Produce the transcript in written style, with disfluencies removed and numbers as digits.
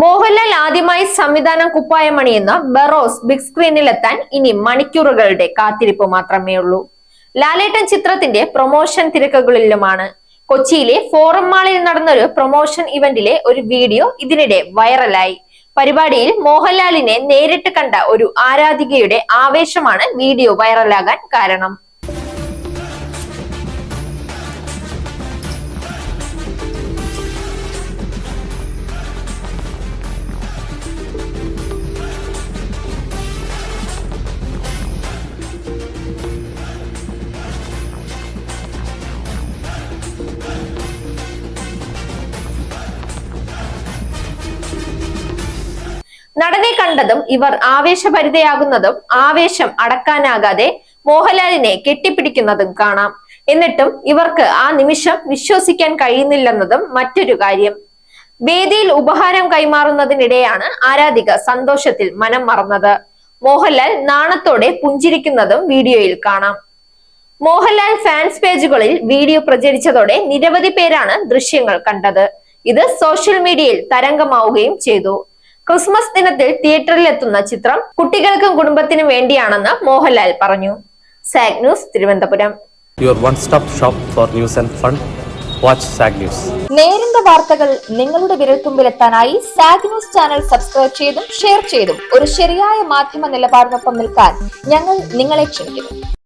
മോഹൻലാൽ ആദ്യമായി സംവിധാനം കുപ്പായമണിയുന്ന ബറോസ് ബിഗ് സ്ക്രീനിലെത്താൻ ഇനി മണിക്കൂറുകളുടെ കാത്തിരിപ്പ് മാത്രമേ ഉള്ളൂ. ലാലേട്ടൻ ചിത്രത്തിന്റെ പ്രൊമോഷൻ തിരക്കുകളിലുമാണ്. കൊച്ചിയിലെ ഫോറം മാളിൽ നടന്നൊരു പ്രൊമോഷൻ ഇവന്റിലെ ഒരു വീഡിയോ ഇതിനിടെ വൈറലായി. പരിപാടിയിൽ മോഹൻലാലിനെ നേരിട്ട് കണ്ട ഒരു ആരാധികയുടെ ആവേശമാണ് വീഡിയോ വൈറലാകാൻ കാരണം. നടനെ കണ്ടതും ഇവർ ആവേശഭരിതയാകുന്നതും ആവേശം അടക്കാനാകാതെ മോഹൻലാലിനെ കെട്ടിപ്പിടിക്കുന്നതും കാണാം. എന്നിട്ടും ഇവർക്ക് ആ നിമിഷം വിശ്വസിക്കാൻ കഴിയുന്നില്ലെന്നതും മറ്റൊരു കാര്യം. വേദിയിൽ ഉപഹാരം കൈമാറുന്നതിനിടെയാണ് ആരാധിക സന്തോഷത്തിൽ മനം മറന്നത്. മോഹൻലാൽ നാണത്തോടെ പുഞ്ചിരിക്കുന്നതും വീഡിയോയിൽ കാണാം. മോഹൻലാൽ ഫാൻസ് പേജുകളിൽ വീഡിയോ പ്രചരിച്ചതോടെ നിരവധി പേരാണ് ദൃശ്യങ്ങൾ കണ്ടത്. ഇത് സോഷ്യൽ മീഡിയയിൽ തരംഗമാവുകയും ചെയ്തു. ക്രിസ്മസ് ദിനത്തിൽ തിയേറ്ററിൽ എത്തുന്ന ചിത്രം കുട്ടികൾക്കും കുടുംബത്തിനും വേണ്ടിയാണെന്ന് മോഹൻലാൽ പറഞ്ഞു. Zag news, Thiruvananthapuram. Your one-stop shop for news and fun. Watch SAG News. നേരിന്റെ വാർത്തകൾ നിങ്ങളുടെ വിരൽത്തുമ്പിലെത്താനായി സാഗ് ന്യൂസ് ചാനൽ സബ്സ്ക്രൈബ് ചെയ്തും ഷെയർ ചെയ്തും ഒരു ശരിയായ മാധ്യമ നിലപാടിനൊപ്പം നിൽക്കാൻ ഞങ്ങൾ നിങ്ങളെ ക്ഷണിക്കുന്നു.